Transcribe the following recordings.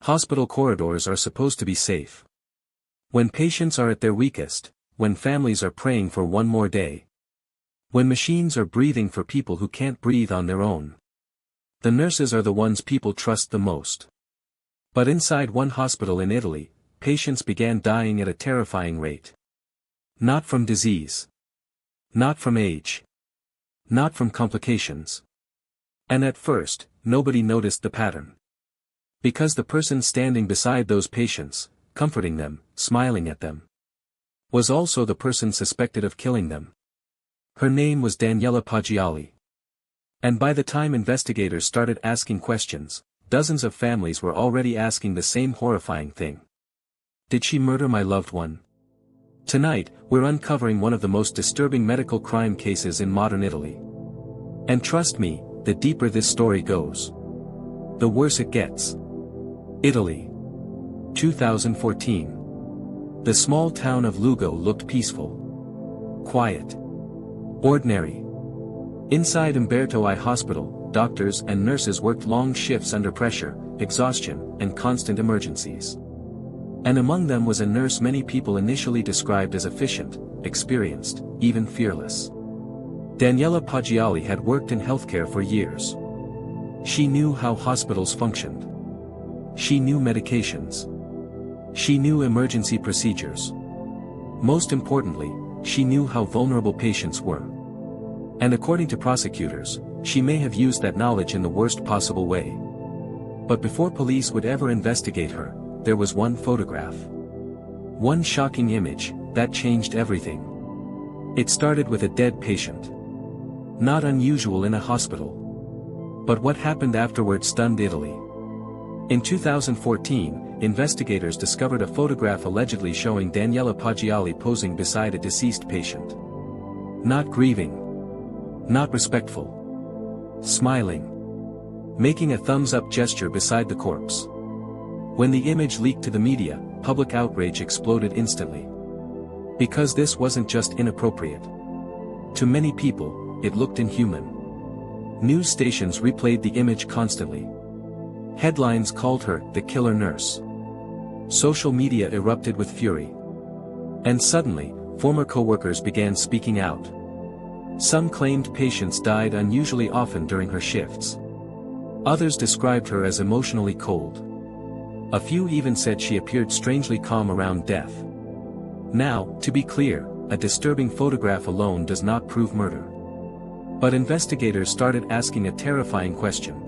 Hospital corridors are supposed to be safe. When patients are at their weakest, when families are praying for one more day. When machines are breathing for people who can't breathe on their own. The nurses are the ones people trust the most. But inside one hospital in Italy, patients began dying at a terrifying rate. Not from disease. Not from age. Not from complications. And at first, nobody noticed the pattern. Because the person standing beside those patients, comforting them, smiling at them, was also the person suspected of killing them. Her name was Daniela Poggiali. And by the time investigators started asking questions, dozens of families were already asking the same horrifying thing. Did she murder my loved one? Tonight, we're uncovering one of the most disturbing medical crime cases in modern Italy. And trust me, the deeper this story goes, the worse it gets. Italy. 2014. The small town of Lugo looked peaceful. Quiet. Ordinary. Inside Umberto I hospital, doctors and nurses worked long shifts under pressure, exhaustion, and constant emergencies. And among them was a nurse many people initially described as efficient, experienced, even fearless. Daniela Poggiali had worked in healthcare for years. She knew how hospitals functioned. She knew medications. She knew emergency procedures. Most importantly, she knew how vulnerable patients were. And according to prosecutors, she may have used that knowledge in the worst possible way. But before police would ever investigate her, there was one photograph. One shocking image, that changed everything. It started with a dead patient. Not unusual in a hospital. But what happened afterward stunned Italy. In 2014, investigators discovered a photograph allegedly showing Daniela Poggiali posing beside a deceased patient. Not grieving. Not respectful. Smiling. Making a thumbs-up gesture beside the corpse. When the image leaked to the media, public outrage exploded instantly. Because this wasn't just inappropriate. To many people, it looked inhuman. News stations replayed the image constantly. Headlines called her the killer nurse. Social media erupted with fury. And suddenly, former co-workers began speaking out. Some claimed patients died unusually often during her shifts. Others described her as emotionally cold. A few even said she appeared strangely calm around death. Now, to be clear, a disturbing photograph alone does not prove murder. But investigators started asking a terrifying question.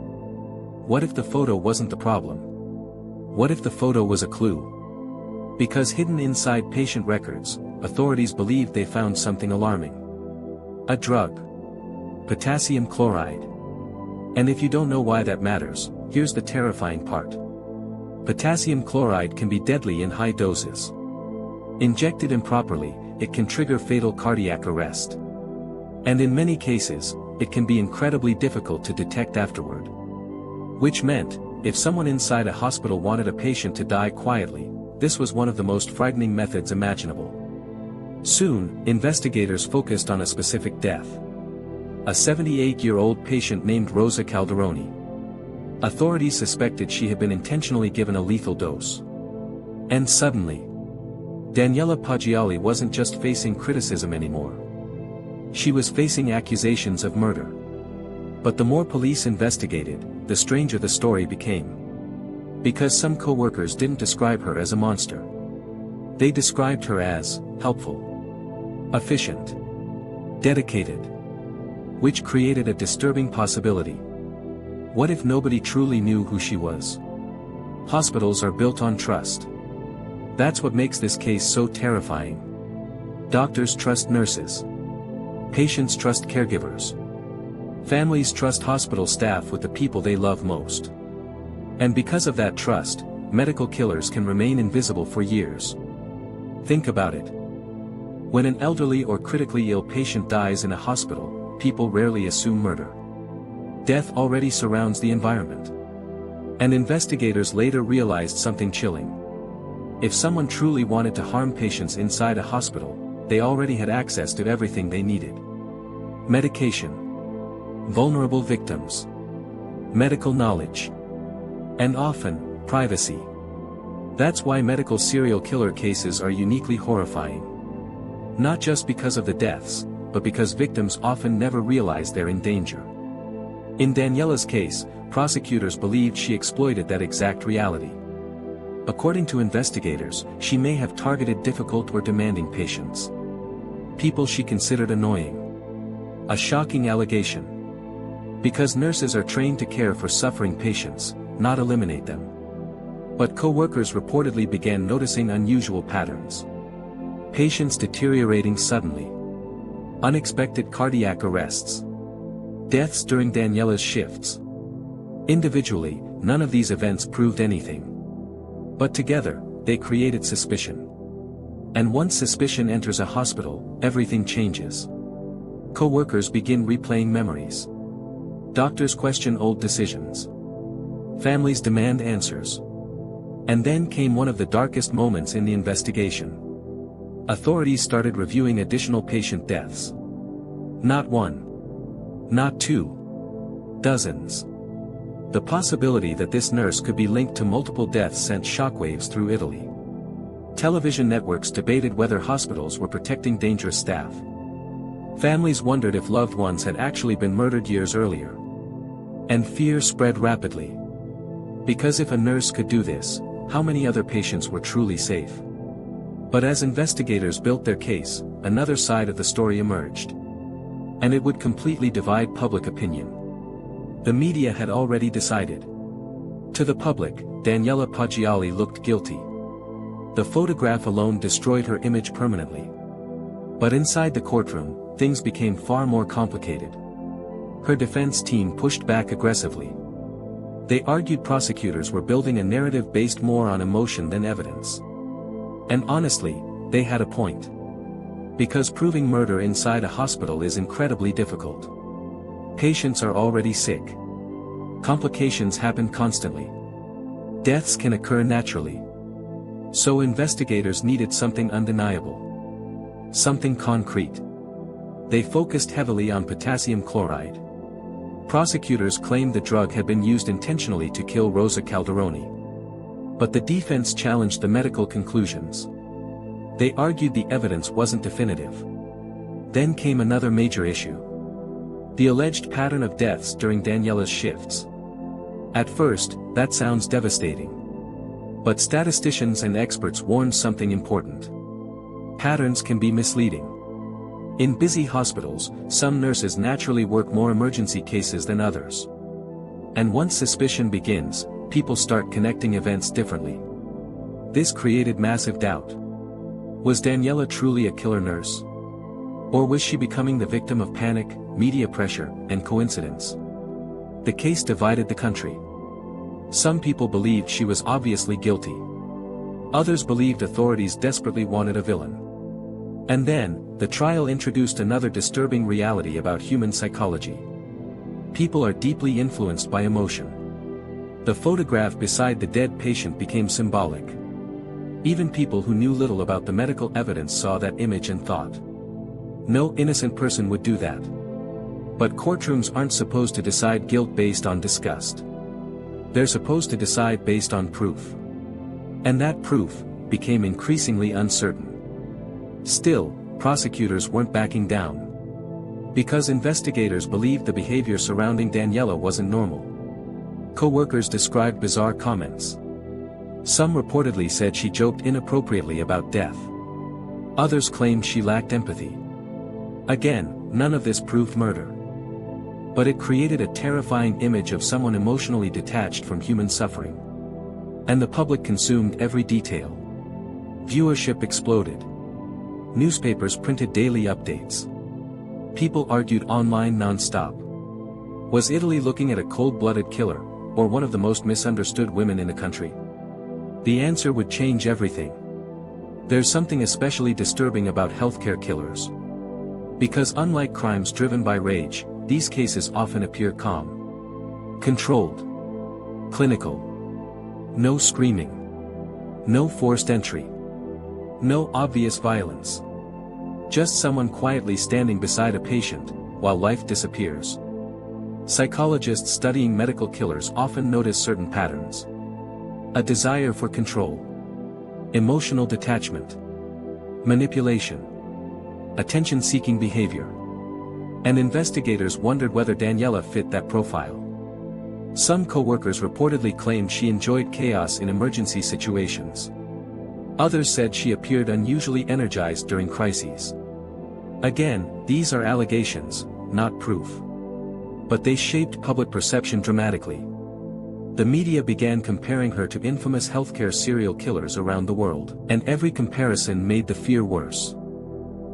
What if the photo wasn't the problem? What if the photo was a clue? Because hidden inside patient records, authorities believed they found something alarming. A drug. Potassium chloride. And if you don't know why that matters, here's the terrifying part. Potassium chloride can be deadly in high doses. Injected improperly, it can trigger fatal cardiac arrest. And in many cases, it can be incredibly difficult to detect afterward. Which meant, if someone inside a hospital wanted a patient to die quietly, this was one of the most frightening methods imaginable. Soon, investigators focused on a specific death. A 78-year-old patient named Rosa Calderoni. Authorities suspected she had been intentionally given a lethal dose. And suddenly, Daniela Poggiali wasn't just facing criticism anymore. She was facing accusations of murder. But the more police investigated, the stranger the story became. Because some co-workers didn't describe her as a monster. They described her as helpful, efficient, dedicated. Which created a disturbing possibility. What if nobody truly knew who she was? Hospitals are built on trust. That's what makes this case so terrifying. Doctors trust nurses. Patients trust caregivers. Families trust hospital staff with the people they love most. And because of that trust, medical killers can remain invisible for years. Think about it. When an elderly or critically ill patient dies in a hospital, people rarely assume murder. Death already surrounds the environment. And investigators later realized something chilling. If someone truly wanted to harm patients inside a hospital, they already had access to everything they needed. Medication. Vulnerable victims. Medical knowledge. And often, Privacy. That's why medical serial killer cases are uniquely horrifying. Not just because of the deaths, but because victims often never realize they're in danger. In Daniela's case, prosecutors believed she exploited that exact reality. According to investigators, she may have targeted difficult or demanding patients. People she considered annoying. A shocking allegation. Because nurses are trained to care for suffering patients, not eliminate them. But co-workers reportedly began noticing unusual patterns. Patients deteriorating suddenly. Unexpected cardiac arrests. Deaths during Daniela's shifts. Individually, none of these events proved anything. But together, they created suspicion. And once suspicion enters a hospital, everything changes. Co-workers begin replaying memories. Doctors question old decisions. Families demand answers. And then came one of the darkest moments in the investigation. Authorities started reviewing additional patient deaths. Not one. Not two. Dozens. The possibility that this nurse could be linked to multiple deaths sent shockwaves through Italy. Television networks debated whether hospitals were protecting dangerous staff. Families wondered if loved ones had actually been murdered years earlier. And fear spread rapidly. Because if a nurse could do this, how many other patients were truly safe? But as investigators built their case, another side of the story emerged. And it would completely divide public opinion. The media had already decided. To the public, Daniela Poggiali looked guilty. The photograph alone destroyed her image permanently. But inside the courtroom, things became far more complicated. Her defense team pushed back aggressively. They argued prosecutors were building a narrative based more on emotion than evidence. And honestly, they had a point. Because proving murder inside a hospital is incredibly difficult. Patients are already sick. Complications happen constantly. Deaths can occur naturally. So investigators needed something undeniable. Something concrete. They focused heavily on potassium chloride. Prosecutors claimed the drug had been used intentionally to kill Rosa Calderoni. But the defense challenged the medical conclusions. They argued the evidence wasn't definitive. Then came another major issue. The alleged pattern of deaths during Daniela's shifts. At first, that sounds devastating. But statisticians and experts warned something important. Patterns can be misleading. In busy hospitals, some nurses naturally work more emergency cases than others. And once suspicion begins, people start connecting events differently. This created massive doubt. Was Daniela truly a killer nurse? Or was she becoming the victim of panic, media pressure, and coincidence? The case divided the country. Some people believed she was obviously guilty. Others believed authorities desperately wanted a villain. And then, the trial introduced another disturbing reality about human psychology. People are deeply influenced by emotion. The photograph beside the dead patient became symbolic. Even people who knew little about the medical evidence saw that image and thought, no innocent person would do that. But courtrooms aren't supposed to decide guilt based on disgust. They're supposed to decide based on proof. And that proof became increasingly uncertain. Still, prosecutors weren't backing down. Because investigators believed the behavior surrounding Daniela wasn't normal. Co-workers described bizarre comments. Some reportedly said she joked inappropriately about death. Others claimed she lacked empathy. Again, none of this proved murder. But it created a terrifying image of someone emotionally detached from human suffering. And the public consumed every detail. Viewership exploded. Newspapers printed daily updates. People argued online non-stop. Was Italy looking at a cold-blooded killer, or one of the most misunderstood women in the country? The answer would change everything. There's something especially disturbing about healthcare killers. Because unlike crimes driven by rage, these cases often appear calm. Controlled. Clinical. No screaming. No forced entry. No obvious violence. Just someone quietly standing beside a patient, while life A desire for control. Emotional detachment. Manipulation. Attention-seeking behavior. And investigators wondered whether Daniela fit that profile. Some co-workers reportedly claimed she enjoyed chaos in emergency situations. Others said she appeared unusually energized during crises. Again, these are allegations, not proof. But they shaped public perception dramatically. The media began comparing her to infamous healthcare serial killers around the world, and every comparison made the fear worse.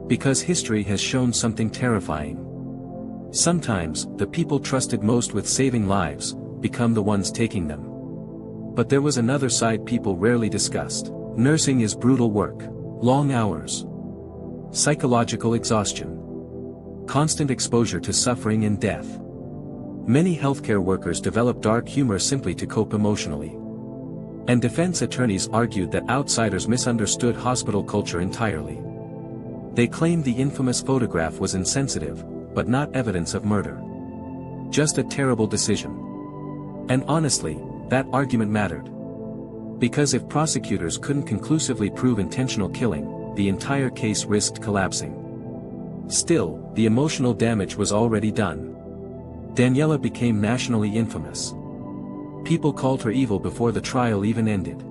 Because history has shown something terrifying. Sometimes, the people trusted most with saving lives, become the ones taking them. But there was another side people rarely discussed. Nursing is brutal work. Long hours. Psychological exhaustion. Constant exposure to suffering and death. Many healthcare workers develop dark humor simply to cope emotionally. And defense attorneys argued that outsiders misunderstood hospital culture entirely. They claimed the infamous photograph was insensitive, but not evidence of murder. Just a terrible decision. And honestly, that argument mattered. Because if prosecutors couldn't conclusively prove intentional killing, the entire case risked collapsing. Still, the emotional damage was already done. Daniela became nationally infamous. People called her evil before the trial even ended.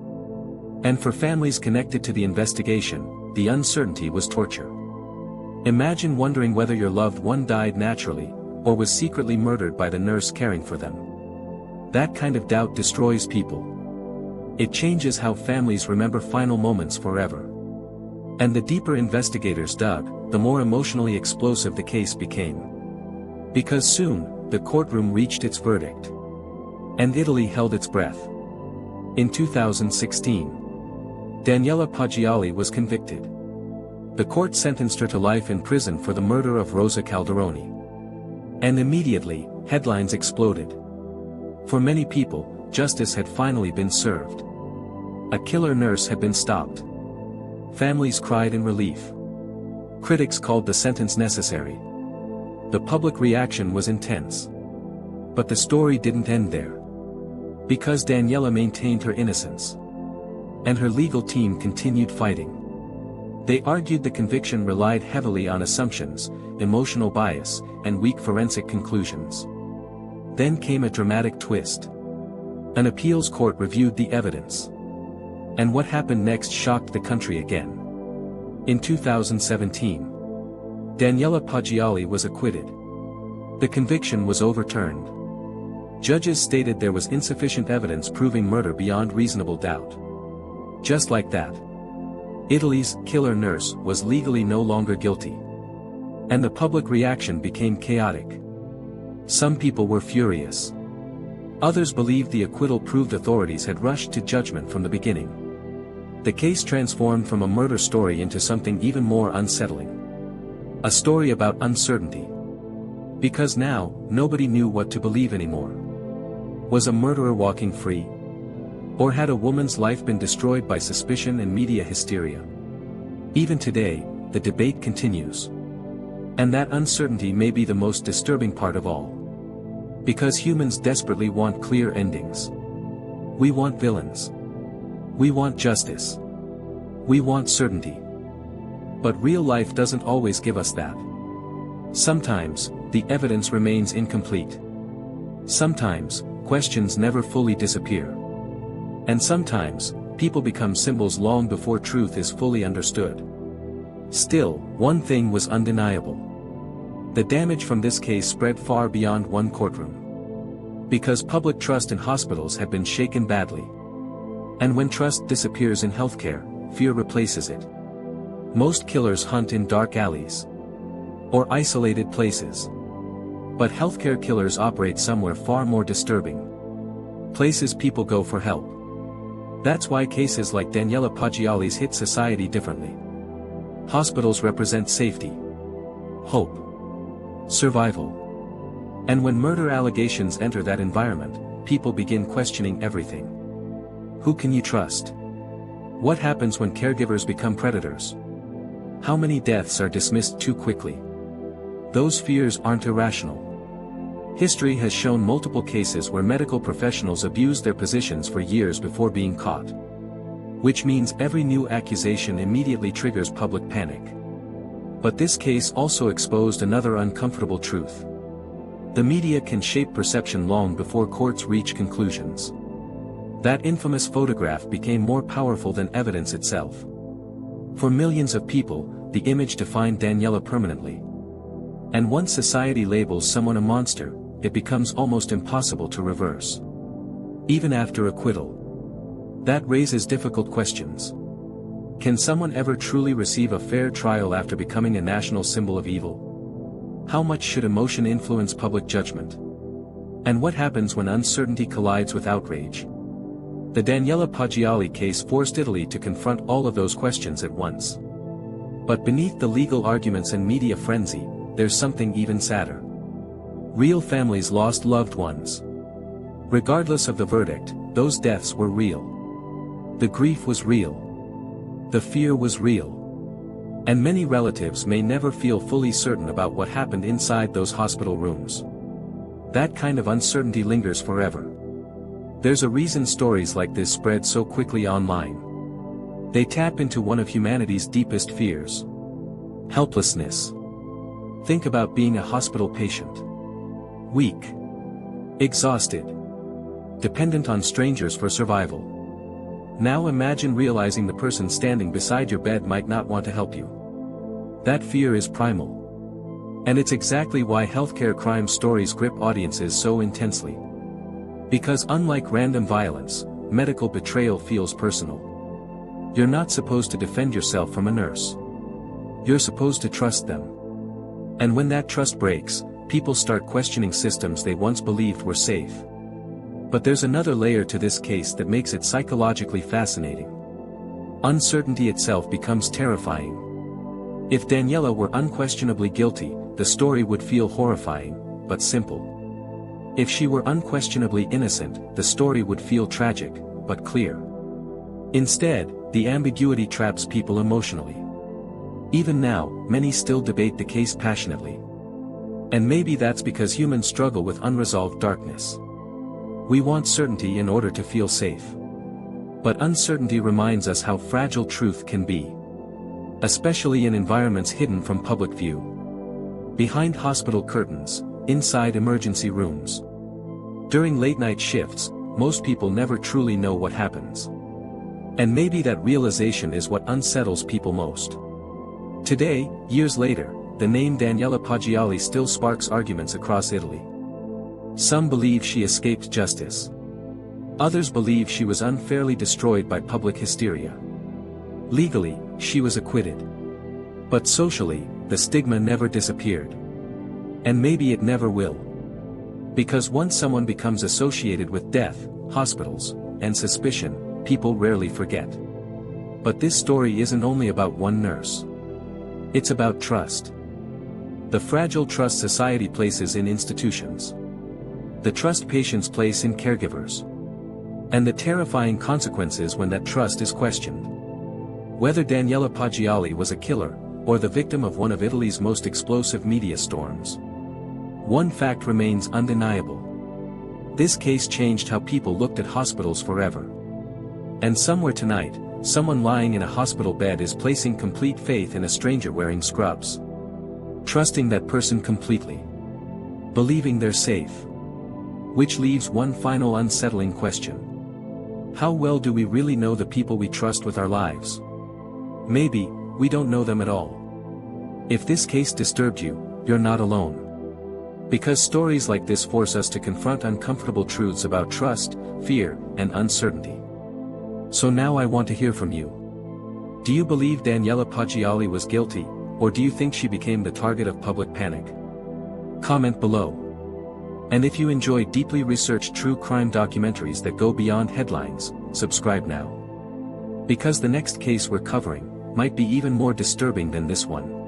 And for families connected to the investigation, the uncertainty was torture. Imagine wondering whether your loved one died naturally, or was secretly murdered by the nurse caring for them. That kind of doubt destroys people. It changes how families remember final moments forever. And the deeper investigators dug, the more emotionally explosive the case became. Because soon, the courtroom reached its verdict. And Italy held its breath. In 2016, Daniela Poggiali was convicted. The court sentenced her to life in prison for the murder of Rosa Calderoni. And immediately, headlines exploded. For many people, justice had finally been served. A killer nurse had been stopped. Families cried in relief. Critics called the sentence necessary. The public reaction was intense. But the story didn't end there. Because Daniela maintained her innocence. And her legal team continued fighting. They argued the conviction relied heavily on assumptions, emotional bias, and weak forensic conclusions. Then came a dramatic twist. An appeals court reviewed the evidence. And what happened next shocked the country again. In 2017, Daniela Poggiali was acquitted. The conviction was overturned. Judges stated there was insufficient evidence proving murder beyond reasonable doubt. Just like that, Italy's killer nurse was legally no longer guilty. And the public reaction became chaotic. Some people were furious. Others believed the acquittal proved authorities had rushed to judgment from the beginning. The case transformed from a murder story into something even more unsettling. A story about uncertainty. Because now, nobody knew what to believe anymore. Was a murderer walking free? Or had a woman's life been destroyed by suspicion and media hysteria? Even today, the debate continues. And that uncertainty may be the most disturbing part of all. Because humans desperately want clear endings. We want villains. We want justice. We want certainty. But real life doesn't always give us that. Sometimes, the evidence remains incomplete. Sometimes, questions never fully disappear. And sometimes, people become symbols long before truth is fully understood. Still, one thing was undeniable. The damage from this case spread far beyond one courtroom. Because public trust in hospitals had been shaken badly. And when trust disappears in healthcare, fear replaces it. Most killers hunt in dark alleys. Or isolated places. But healthcare killers operate somewhere far more disturbing. Places people go for help. That's why cases like Daniela Poggiali's hit society differently. Hospitals represent safety. Hope. Survival. And when murder allegations enter that environment, people begin questioning everything. Who can you trust? What happens when caregivers become predators? How many deaths are dismissed too quickly? Those fears aren't irrational. History has shown multiple cases where medical professionals abused their positions for years before being caught. Which means every new accusation immediately triggers public panic. But this case also exposed another uncomfortable truth. The media can shape perception long before courts reach conclusions. That infamous photograph became more powerful than evidence itself. For millions of people, the image defined Daniela permanently. And once society labels someone a monster, it becomes almost impossible to reverse. Even after acquittal. That raises difficult questions. Can someone ever truly receive a fair trial after becoming a national symbol of evil? How much should emotion influence public judgment? And what happens when uncertainty collides with outrage? The Daniela Poggiali case forced Italy to confront all of those questions at once. But beneath the legal arguments and media frenzy, there's something even sadder. Real families lost loved ones. Regardless of the verdict, those deaths were real. The grief was real. The fear was real. And many relatives may never feel fully certain about what happened inside those hospital rooms. That kind of uncertainty lingers forever. There's a reason stories like this spread so quickly online. They tap into one of humanity's deepest fears. Helplessness. Think about being a hospital patient. Weak. Exhausted. Dependent on strangers for survival. Now imagine realizing the person standing beside your bed might not want to help you. That fear is primal. And it's exactly why healthcare crime stories grip audiences so intensely. Because unlike random violence, medical betrayal feels personal. You're not supposed to defend yourself from a nurse. You're supposed to trust them. And when that trust breaks, people start questioning systems they once believed were safe. But there's another layer to this case that makes it psychologically fascinating. Uncertainty itself becomes terrifying. If Daniela were unquestionably guilty, the story would feel horrifying, but simple. If she were unquestionably innocent, the story would feel tragic, but clear. Instead, the ambiguity traps people emotionally. Even now, many still debate the case passionately. And maybe that's because humans struggle with unresolved darkness. We want certainty in order to feel safe. But uncertainty reminds us how fragile truth can be. Especially in environments hidden from public view. Behind hospital curtains, inside emergency rooms. During late-night shifts, most people never truly know what happens. And maybe that realization is what unsettles people most. Today, years later, the name Daniela Poggiali still sparks arguments across Italy. Some believe she escaped justice. Others believe she was unfairly destroyed by public hysteria. Legally, she was acquitted. But socially, the stigma never disappeared. And maybe it never will. Because once someone becomes associated with death, hospitals, and suspicion, people rarely forget. But this story isn't only about one nurse. It's about trust. The fragile trust society places in institutions. The trust patients place in caregivers. And the terrifying consequences when that trust is questioned. Whether Daniela Poggiali was a killer, or the victim of one of Italy's most explosive media storms. One fact remains undeniable. This case changed how people looked at hospitals forever. And somewhere tonight, someone lying in a hospital bed is placing complete faith in a stranger wearing scrubs. Trusting that person completely. Believing they're safe. Which leaves one final unsettling question. How well do we really know the people we trust with our lives? Maybe, we don't know them at all. If this case disturbed you, you're not alone. Because stories like this force us to confront uncomfortable truths about trust, fear, and uncertainty. So now I want to hear from you. Do you believe Daniela Poggiali was guilty, or do you think she became the target of public panic? Comment below. And if you enjoy deeply researched true crime documentaries that go beyond headlines, subscribe now. Because the next case we're covering might be even more disturbing than this one.